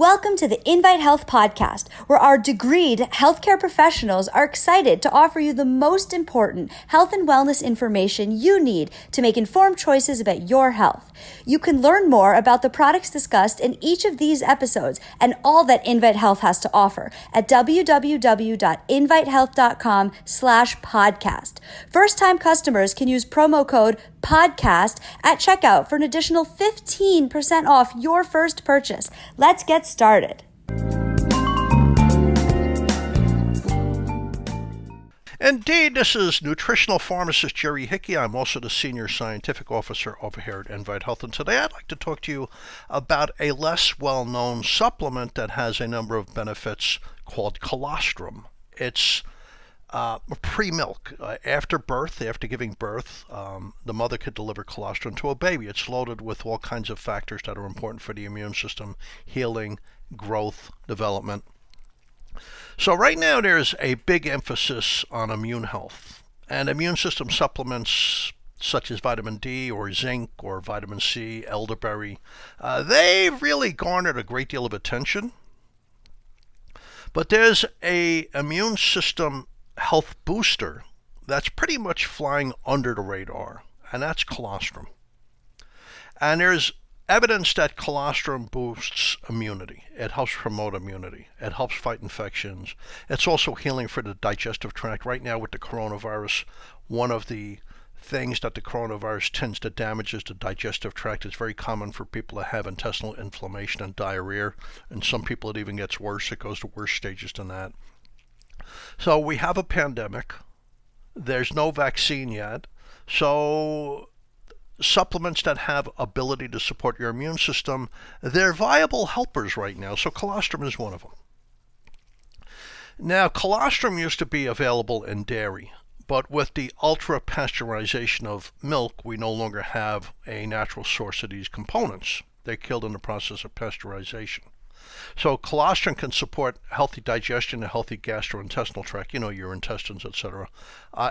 Welcome to the Invite Health podcast, where our degreed healthcare professionals are excited to offer you the most important health and wellness information you need to make informed choices about your health. You can learn more about the products discussed in each of these episodes and all that Invite Health has to offer at www.invitehealth.com/podcast. First-time customers can use promo code podcast at checkout for an additional 15% off your first purchase. Let's get started. Indeed, this is nutritional pharmacist Jerry Hickey. I'm also the senior scientific officer over here at Invite Health, and today I'd like to talk to you about a less well-known supplement that has a number of benefits called colostrum. It's pre-milk. After birth, after giving birth, the mother could deliver colostrum to a baby. It's loaded with all kinds of factors that are important for the immune system, healing, growth, development. So right now there's a big emphasis on immune health, and immune system supplements such as vitamin D or zinc or vitamin C, elderberry, they've really garnered a great deal of attention. But there's a immune system health booster that's pretty much flying under the radar, and that's colostrum. And there's evidence that colostrum boosts immunity. It helps promote immunity. It helps fight infections. It's also healing for the digestive tract. Right now with the coronavirus, one of the things that the coronavirus tends to damage is the digestive tract. It's very common for people to have intestinal inflammation and diarrhea, and some people it even gets worse. It goes to worse stages than that. So we have a pandemic. There's no vaccine yet. So supplements that have ability to support your immune system, they're viable helpers right now. So colostrum is one of them. Now, colostrum used to be available in dairy, but with the ultra-pasteurization of milk, we no longer have a natural source of these components. They're killed in the process of pasteurization. So colostrum can support healthy digestion, a healthy gastrointestinal tract, your intestines, etc.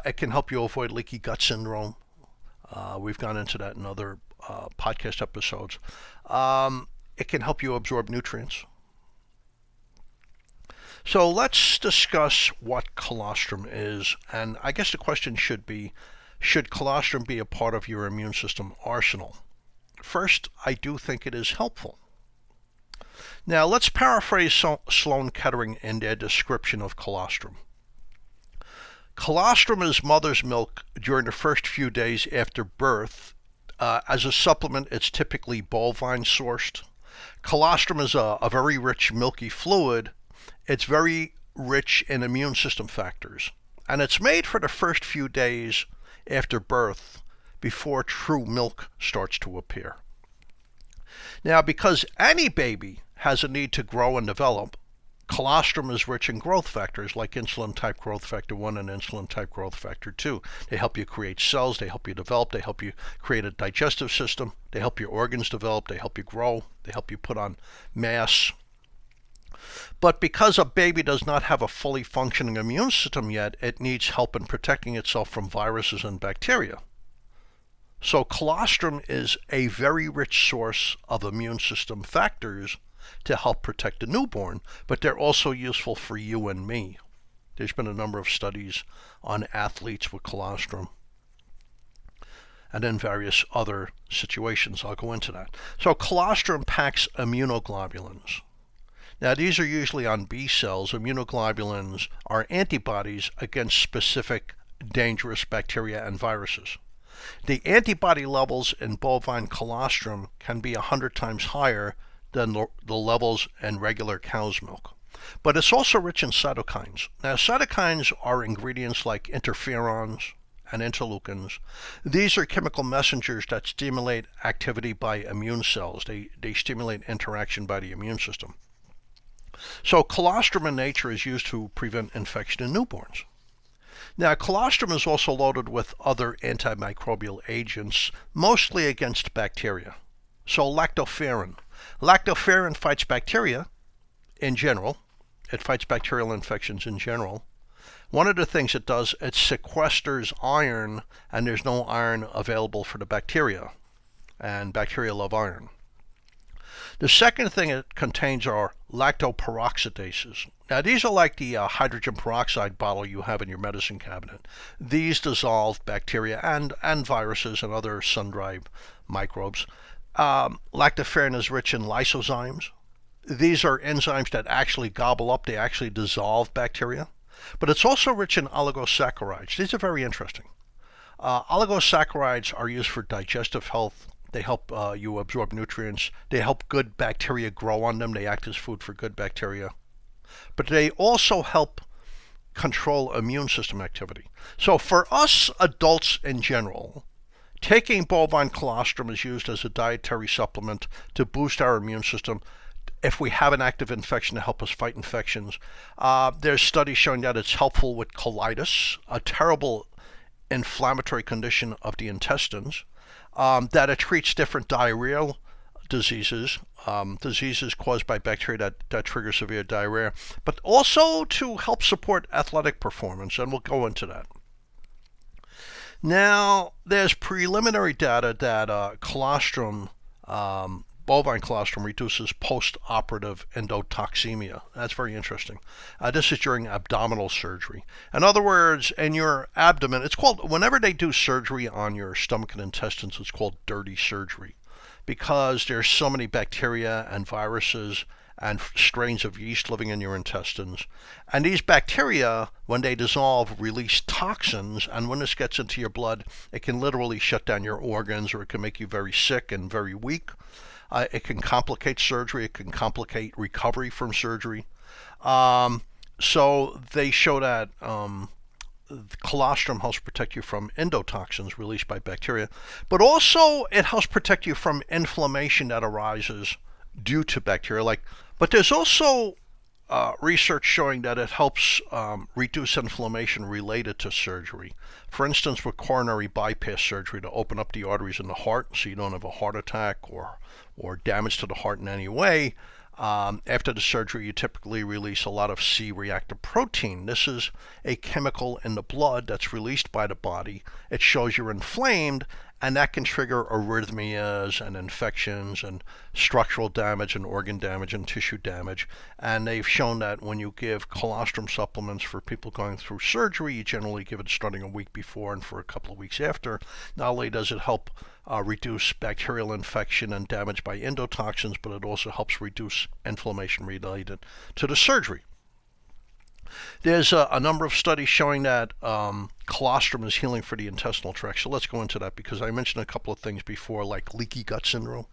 It can help you avoid leaky gut syndrome. We've gone into that in other podcast episodes. It can help you absorb nutrients. So let's discuss what colostrum is. And I guess the question should be, should colostrum be a part of your immune system arsenal? First, I do think it is helpful. Now, let's paraphrase Sloan Kettering in their description of colostrum. Colostrum is mother's milk during the first few days after birth. As a supplement, it's typically bovine sourced. Colostrum is a very rich milky fluid. It's very rich in immune system factors. And it's made for the first few days after birth before true milk starts to appear. Now, because any baby has a need to grow and develop, colostrum is rich in growth factors like insulin-type growth factor 1 and insulin-type growth factor 2. They help you create cells, they help you develop, they help you create a digestive system, they help your organs develop, they help you grow, they help you put on mass. But because a baby does not have a fully functioning immune system yet, it needs help in protecting itself from viruses and bacteria. So colostrum is a very rich source of immune system factors to help protect the newborn, but they're also useful for you and me. There's been a number of studies on athletes with colostrum and in various other situations. I'll go into that. So colostrum packs immunoglobulins. Now, these are usually on B cells. Immunoglobulins are antibodies against specific dangerous bacteria and viruses. The antibody levels in bovine colostrum can be 100 times higher than the levels in regular cow's milk. But it's also rich in cytokines. Now, cytokines are ingredients like interferons and interleukins. These are chemical messengers that stimulate activity by immune cells. They stimulate interaction by the immune system. So colostrum in nature is used to prevent infection in newborns. Now, colostrum is also loaded with other antimicrobial agents, mostly against bacteria. So lactoferrin. Lactoferrin fights bacteria in general. It fights bacterial infections in general. One of the things it does, it sequesters iron, and there's no iron available for the bacteria. And bacteria love iron. The second thing it contains are lactoperoxidases. Now, these are like the hydrogen peroxide bottle you have in your medicine cabinet. These dissolve bacteria and viruses and other sun-dried microbes. Lactoferrin is rich in lysozymes. These are enzymes that actually gobble up, they actually dissolve bacteria. But it's also rich in oligosaccharides. These are very interesting. Oligosaccharides are used for digestive health. They help you absorb nutrients. They help good bacteria grow on them. They act as food for good bacteria. But they also help control immune system activity. So for us adults in general, taking bovine colostrum is used as a dietary supplement to boost our immune system if we have an active infection to help us fight infections. There's studies showing that it's helpful with colitis, a terrible inflammatory condition of the intestines, that it treats different diarrheal diseases, diseases caused by bacteria that trigger severe diarrhea, but also to help support athletic performance, and we'll go into that. Now, there's preliminary data that colostrum, bovine colostrum, reduces postoperative endotoxemia. That's very interesting. This is during abdominal surgery. In other words, in your abdomen, it's called, whenever they do surgery on your stomach and intestines, it's called dirty surgery, because there's so many bacteria and viruses and strains of yeast living in your intestines. And these bacteria, when they dissolve, release toxins, and when this gets into your blood, it can literally shut down your organs, or it can make you very sick and very weak. It can complicate surgery. It can complicate recovery from surgery. So they show that colostrum helps protect you from endotoxins released by bacteria, but also it helps protect you from inflammation that arises due to bacteria. But there's also research showing that it helps reduce inflammation related to surgery. For instance, with coronary bypass surgery, to open up the arteries in the heart so you don't have a heart attack or damage to the heart in any way. After the surgery, you typically release a lot of C-reactive protein. This is a chemical in the blood that's released by the body. It shows you're inflamed, and that can trigger arrhythmias and infections and structural damage and organ damage and tissue damage. And they've shown that when you give colostrum supplements for people going through surgery, you generally give it starting a week before and for a couple of weeks after. Not only does it help reduce bacterial infection and damage by endotoxins, but it also helps reduce inflammation related to the surgery. There's a number of studies showing that colostrum is healing for the intestinal tract. So let's go into that, because I mentioned a couple of things before, like leaky gut syndrome.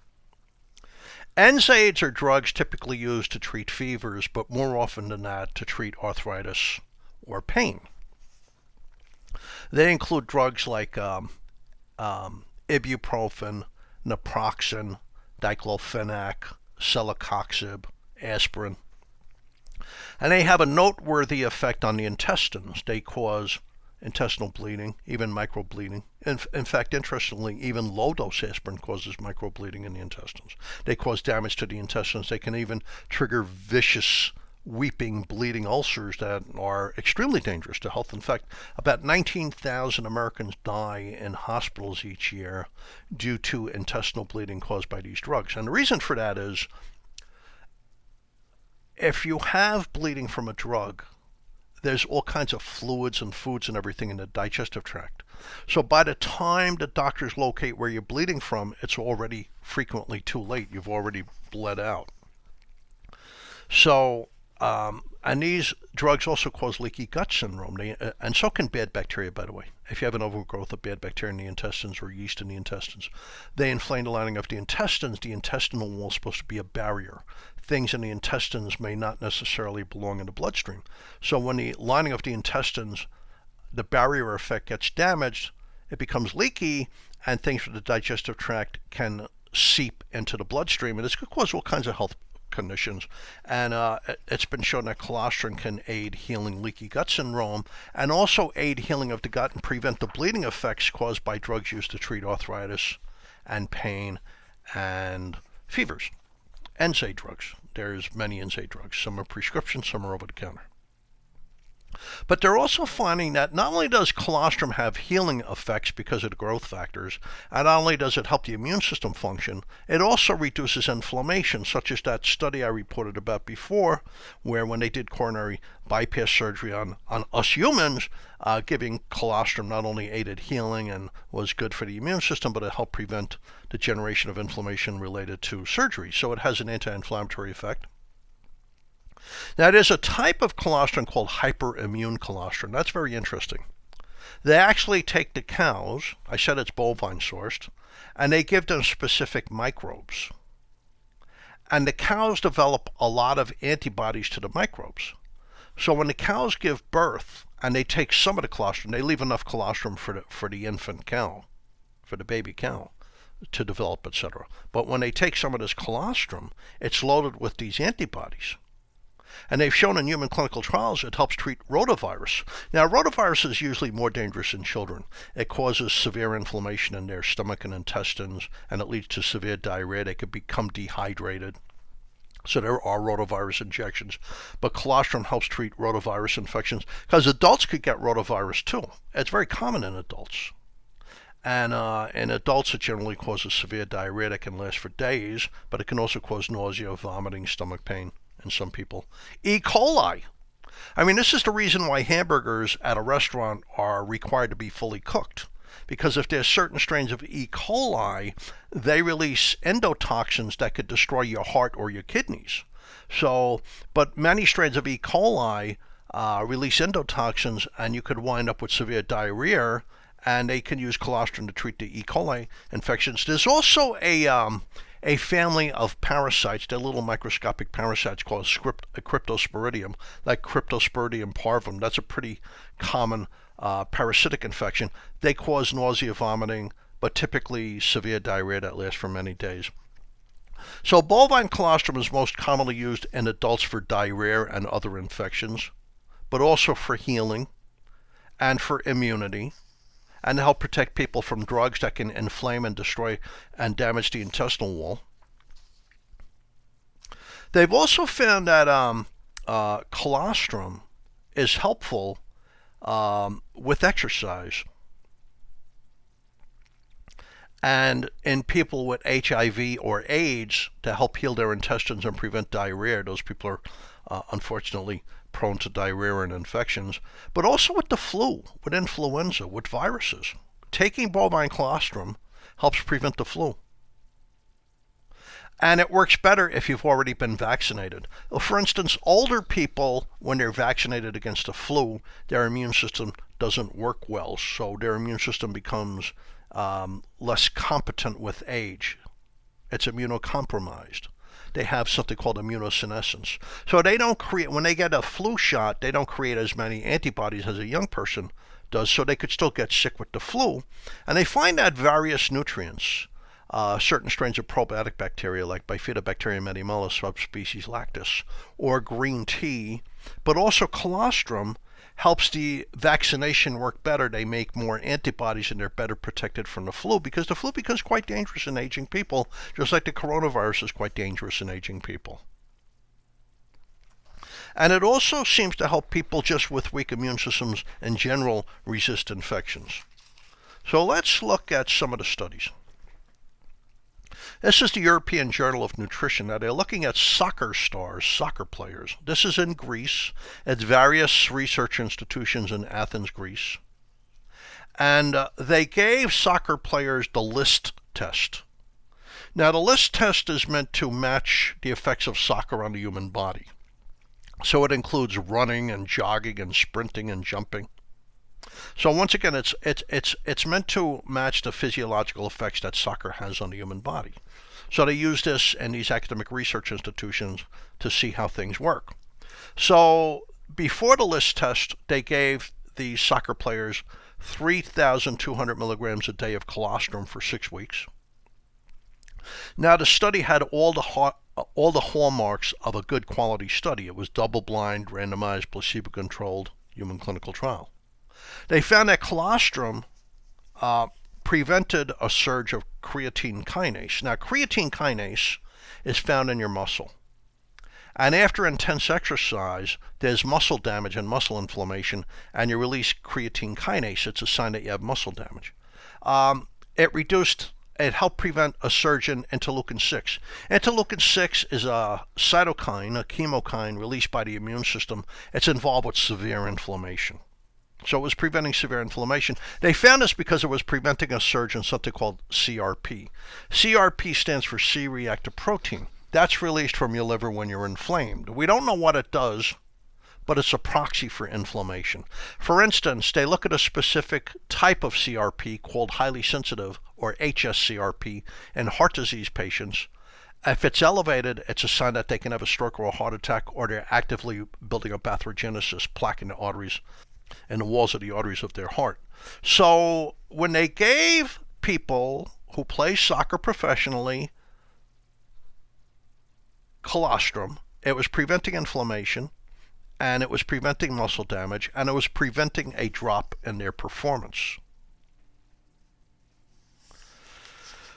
NSAIDs are drugs typically used to treat fevers, but more often than that to treat arthritis or pain. They include drugs like ibuprofen, naproxen, diclofenac, celecoxib, aspirin. And they have a noteworthy effect on the intestines. They cause intestinal bleeding, even microbleeding. In fact, interestingly, even low-dose aspirin causes microbleeding in the intestines. They cause damage to the intestines. They can even trigger vicious, weeping, bleeding ulcers that are extremely dangerous to health. In fact, about 19,000 Americans die in hospitals each year due to intestinal bleeding caused by these drugs. And the reason for that is, if you have bleeding from a drug, there's all kinds of fluids and foods and everything in the digestive tract. So by the time the doctors locate where you're bleeding from, it's already frequently too late. You've already bled out. So, and these drugs also cause leaky gut syndrome, and so can bad bacteria, by the way. If you have an overgrowth of bad bacteria in the intestines or yeast in the intestines, they inflame the lining of the intestines. The intestinal wall is supposed to be a barrier. Things in the intestines may not necessarily belong in the bloodstream. So when the lining of the intestines, the barrier effect gets damaged, it becomes leaky, and things from the digestive tract can seep into the bloodstream, and this could cause all kinds of health conditions. And it's been shown that colostrum can aid healing leaky gut syndrome and also aid healing of the gut and prevent the bleeding effects caused by drugs used to treat arthritis and pain and fevers. NSAID drugs. There's many NSAID drugs. Some are prescription, some are over the counter. But they're also finding that not only does colostrum have healing effects because of the growth factors, and not only does it help the immune system function, it also reduces inflammation, such as that study I reported about before, where when they did coronary bypass surgery on us humans, giving colostrum not only aided healing and was good for the immune system, but it helped prevent the generation of inflammation related to surgery. So it has an anti-inflammatory effect. Now, there's a type of colostrum called hyperimmune colostrum. That's very interesting. They actually take the cows, I said it's bovine sourced, and they give them specific microbes. And the cows develop a lot of antibodies to the microbes. So when the cows give birth and they take some of the colostrum, they leave enough colostrum for the infant cow, for the baby cow, to develop, etc. But when they take some of this colostrum, it's loaded with these antibodies. And they've shown in human clinical trials it helps treat rotavirus. Now, rotavirus is usually more dangerous in children. It causes severe inflammation in their stomach and intestines, and it leads to severe diarrhea. They could become dehydrated. So there are rotavirus injections. But colostrum helps treat rotavirus infections because adults could get rotavirus too. It's very common in adults. And in adults, it generally causes severe diarrhea that can last for days, but it can also cause nausea, vomiting, stomach pain in some people. E. coli. I mean, this is the reason why hamburgers at a restaurant are required to be fully cooked. Because if there's certain strains of E. coli, they release endotoxins that could destroy your heart or your kidneys. So, but many strains of E. coli release endotoxins, and you could wind up with severe diarrhea, and they can use colostrum to treat the E. coli infections. There's also a family of parasites, they're little microscopic parasites called Cryptosporidium, like Cryptosporidium parvum. That's a pretty common parasitic infection. They cause nausea, vomiting, but typically severe diarrhea that lasts for many days. So bovine colostrum is most commonly used in adults for diarrhea and other infections, but also for healing and for immunity, and to help protect people from drugs that can inflame and destroy and damage the intestinal wall. They've also found that colostrum is helpful with exercise. And in people with HIV or AIDS, to help heal their intestines and prevent diarrhea. Those people are unfortunately prone to diarrhea and infections, but also with the flu, with influenza, with viruses. Taking bovine colostrum helps prevent the flu. And it works better if you've already been vaccinated. For instance, older people, when they're vaccinated against the flu, their immune system doesn't work well, so their immune system becomes less competent with age. It's immunocompromised. They have something called immunosenescence. So they don't create, when they get a flu shot, they don't create as many antibodies as a young person does, so they could still get sick with the flu. And they find that various nutrients, certain strains of probiotic bacteria like Bifidobacterium medemola subspecies lactis, or green tea, but also colostrum helps the vaccination work better. They make more antibodies and they're better protected from the flu, because the flu becomes quite dangerous in aging people, just like the coronavirus is quite dangerous in aging people. And it also seems to help people just with weak immune systems in general resist infections. So let's look at some of the studies. This is the European Journal of Nutrition. Now they're looking at soccer stars, soccer players. This is in Greece. It's various research institutions in Athens, Greece. And they gave soccer players the LIST test. Now the LIST test is meant to match the effects of soccer on the human body. So it includes running and jogging and sprinting and jumping. So once again, it's meant to match the physiological effects that soccer has on the human body. So they use this in these academic research institutions to see how things work. So before the LIST test, they gave the soccer players 3,200 milligrams a day of colostrum for 6 weeks. Now the study had all the hallmarks of a good quality study. It was double-blind, randomized, placebo-controlled human clinical trial. They found that colostrum prevented a surge of creatine kinase. Now, creatine kinase is found in your muscle. And after intense exercise, there's muscle damage and muscle inflammation, and you release creatine kinase. It's a sign that you have muscle damage. It helped prevent a surge in interleukin-6. Interleukin-6 is a cytokine, a chemokine released by the immune system. It's involved with severe inflammation. So it was preventing severe inflammation. They found this because it was preventing a surge in something called CRP. CRP stands for C-reactive protein. That's released from your liver when you're inflamed. We don't know what it does, but it's a proxy for inflammation. For instance, they look at a specific type of CRP called highly sensitive, or HSCRP, in heart disease patients. If it's elevated, it's a sign that they can have a stroke or a heart attack, or they're actively building up atherogenesis, plaque in the arteries and the walls of the arteries of their heart. So when they gave people who play soccer professionally colostrum, it was preventing inflammation, and it was preventing muscle damage, and it was preventing a drop in their performance.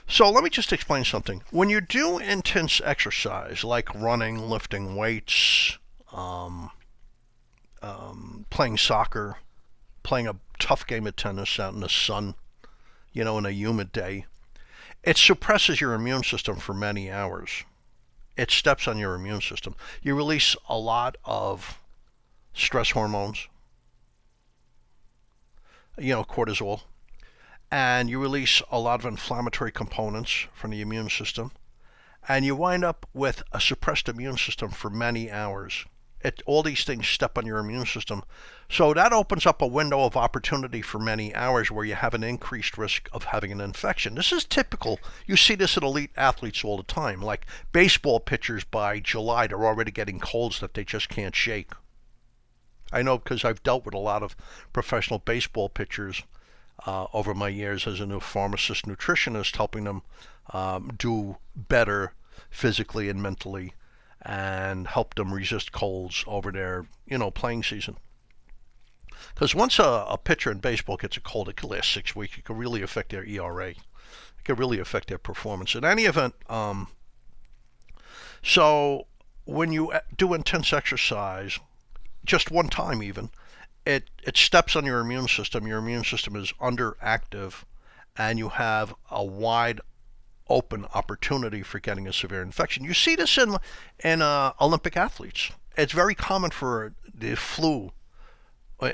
So let me just explain something. When you do intense exercise, like running, lifting weights, playing soccer, playing a tough game of tennis out in the sun, in a humid day, it suppresses your immune system for many hours. It steps on your immune system. You release a lot of stress hormones, cortisol, and you release a lot of inflammatory components from the immune system, and you wind up with a suppressed immune system for many hours. All these things step on your immune system. So that opens up a window of opportunity for many hours where you have an increased risk of having an infection. This is typical. You see this in elite athletes all the time. Like baseball pitchers, by July, they're already getting colds that they just can't shake. I know because I've dealt with a lot of professional baseball pitchers over my years as a new pharmacist nutritionist, helping them do better physically and mentally, and help them resist colds over their, playing season. Because once a pitcher in baseball gets a cold, it could last 6 weeks. It could really affect their ERA. It could really affect their performance. In any event, so when you do intense exercise, just one time even, it steps on your immune system. Your immune system is underactive, and you have a wide open opportunity for getting a severe infection. You see this in Olympic athletes. It's very common for the flu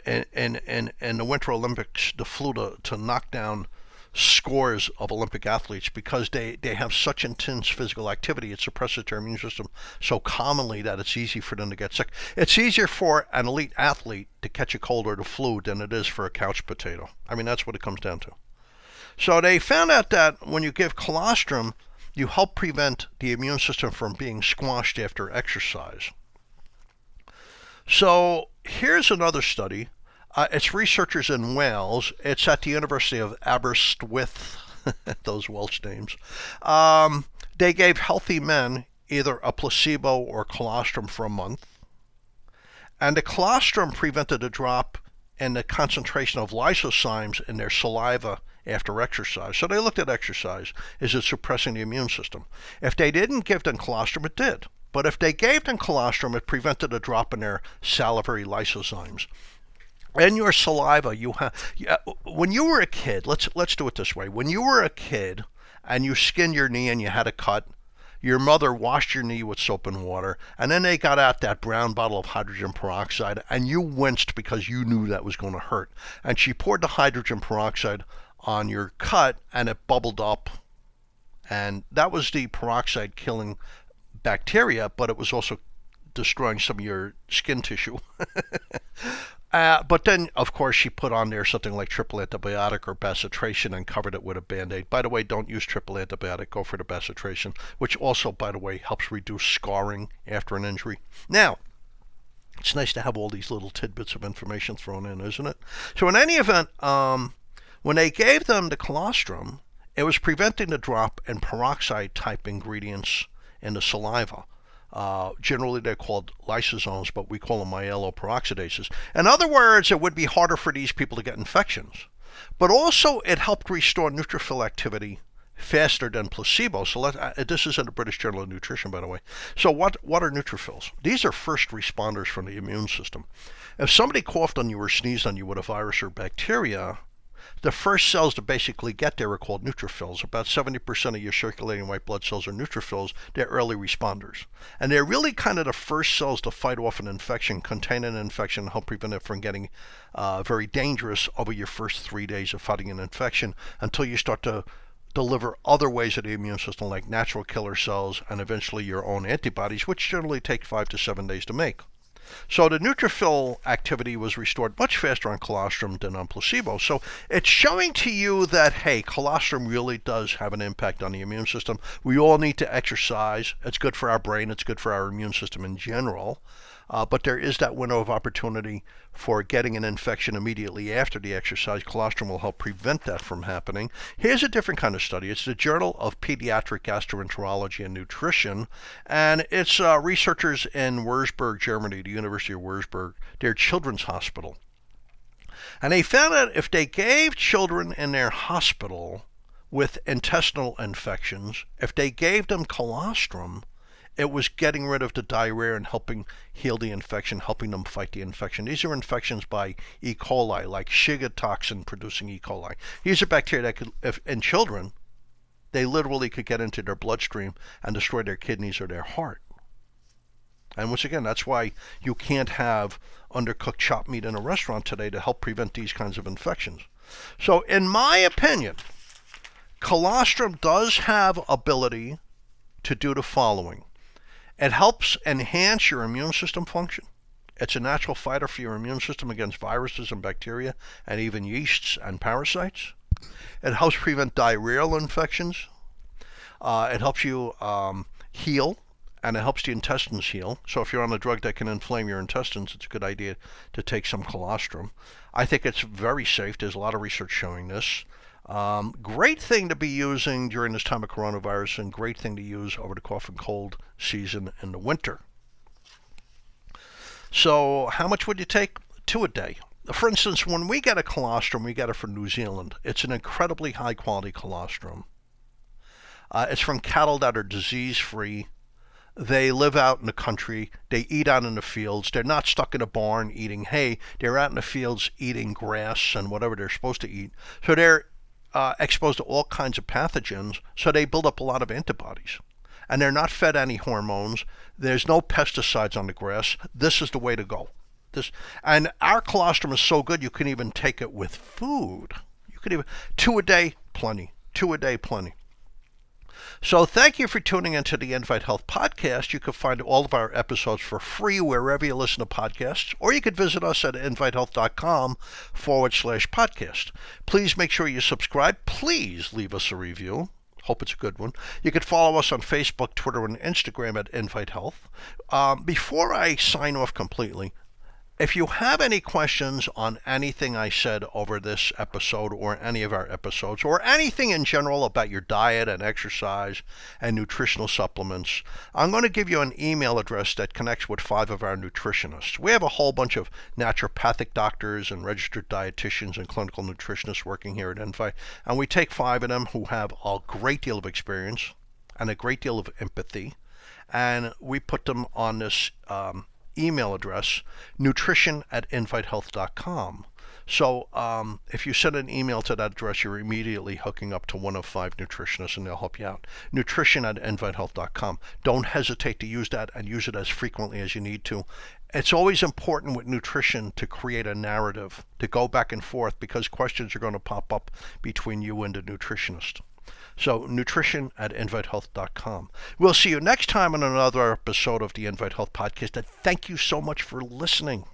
in the Winter Olympics, the flu to knock down scores of Olympic athletes because they have such intense physical activity. It suppresses their immune system so commonly that it's easy for them to get sick. It's easier for an elite athlete to catch a cold or the flu than it is for a couch potato. I mean, that's what it comes down to. So they found out that when you give colostrum, you help prevent the immune system from being squashed after exercise. So here's another study. It's researchers in Wales. It's at the University of Aberystwyth, those Welsh names. They gave healthy men either a placebo or colostrum for a month. And the colostrum prevented a drop in the concentration of lysozymes in their saliva after exercise. So they looked at exercise. Is it suppressing the immune system? If they didn't give them colostrum, it did. But if they gave them colostrum, it prevented a drop in their salivary lysozymes. In your saliva, when you were a kid, let's do it this way. When you were a kid and you skinned your knee and you had a cut, your mother washed your knee with soap and water, and then they got out that brown bottle of hydrogen peroxide, and you winced because you knew that was going to hurt. And she poured the hydrogen peroxide on your cut, and it bubbled up. And that was the peroxide killing bacteria, but it was also destroying some of your skin tissue. But then, of course, she put on there something like triple antibiotic or bacitration and covered it with a Band-Aid. By the way, don't use triple antibiotic. Go for the bacitration, which also, by the way, helps reduce scarring after an injury. Now, it's nice to have all these little tidbits of information thrown in, isn't it? So in any event, when they gave them the colostrum, it was preventing the drop in peroxide-type ingredients in the saliva. Generally, they're called lysosomes, but we call them myeloperoxidases. In other words, it would be harder for these people to get infections. But also, it helped restore neutrophil activity faster than placebo. So this is in the British Journal of Nutrition, by the way. So what are neutrophils? These are first responders from the immune system. If somebody coughed on you or sneezed on you with a virus or bacteria, the first cells to basically get there are called neutrophils. About 70% of your circulating white blood cells are neutrophils. They're early responders. And they're really kind of the first cells to fight off an infection, contain an infection, and help prevent it from getting very dangerous over your first 3 days of fighting an infection until you start to deliver other ways of the immune system like natural killer cells and eventually your own antibodies, which generally take 5 to 7 days to make. So the neutrophil activity was restored much faster on colostrum than on placebo. So it's showing to you that, hey, colostrum really does have an impact on the immune system. We all need to exercise. It's good for our brain. It's good for our immune system in general. But there is that window of opportunity for getting an infection immediately after the exercise. Colostrum will help prevent that from happening. Here's a different kind of study. It's the Journal of Pediatric Gastroenterology and Nutrition, and it's researchers in Würzburg, Germany, the University of Würzburg, their children's hospital. And they found that if they gave children in their hospital with intestinal infections, if they gave them colostrum, it was getting rid of the diarrhea and helping heal the infection, helping them fight the infection. These are infections by E. coli, like Shiga toxin producing E. coli. These are bacteria that could, in children, they literally could get into their bloodstream and destroy their kidneys or their heart. And once again, that's why you can't have undercooked chopped meat in a restaurant today to help prevent these kinds of infections. So in my opinion, colostrum does have ability to do the following. It helps enhance your immune system function. It's a natural fighter for your immune system against viruses and bacteria and even yeasts and parasites. It helps prevent diarrheal infections. It helps you heal, and it helps the intestines heal. So if you're on a drug that can inflame your intestines, it's a good idea to take some colostrum. I think it's very safe. There's a lot of research showing this. Great thing to be using during this time of coronavirus, and great thing to use over the cough and cold season in the winter. So how much would you take? 2 a day. For instance, when we get a colostrum, we get it from New Zealand. It's an incredibly high quality colostrum. It's from cattle that are disease-free. They live out in the country. They eat out in the fields. They're not stuck in a barn eating hay. They're out in the fields eating grass and whatever they're supposed to eat. So they're exposed to all kinds of pathogens, so they build up a lot of antibodies. And they're not fed any hormones. There's no pesticides on the grass. This is the way to go. And our colostrum is so good you can even take it with food. You could even 2 a day, plenty. 2 a day, plenty. So thank you for tuning into the Invite Health podcast. You can find all of our episodes for free wherever you listen to podcasts, or you could visit us at invitehealth.com/podcast. Please make sure you subscribe. Please leave us a review. Hope it's a good one. You can follow us on Facebook, Twitter, and Instagram at Invite Health. Before I sign off completely, if you have any questions on anything I said over this episode or any of our episodes, or anything in general about your diet and exercise and nutritional supplements, I'm going to give you an email address that connects with 5 of our nutritionists. We have a whole bunch of naturopathic doctors and registered dietitians and clinical nutritionists working here at Invite, and we take 5 of them who have a great deal of experience and a great deal of empathy, and we put them on this email address, nutrition@invitehealth.com. So if you send an email to that address, you're immediately hooking up to one of 5 nutritionists, and they'll help you out. Nutrition@invitehealth.com. Don't hesitate to use that, and use it as frequently as you need to. It's always important with nutrition to create a narrative, to go back and forth, because questions are going to pop up between you and the nutritionist. So nutrition@invitehealth.com. We'll see you next time on another episode of the Invite Health podcast, and thank you so much for listening.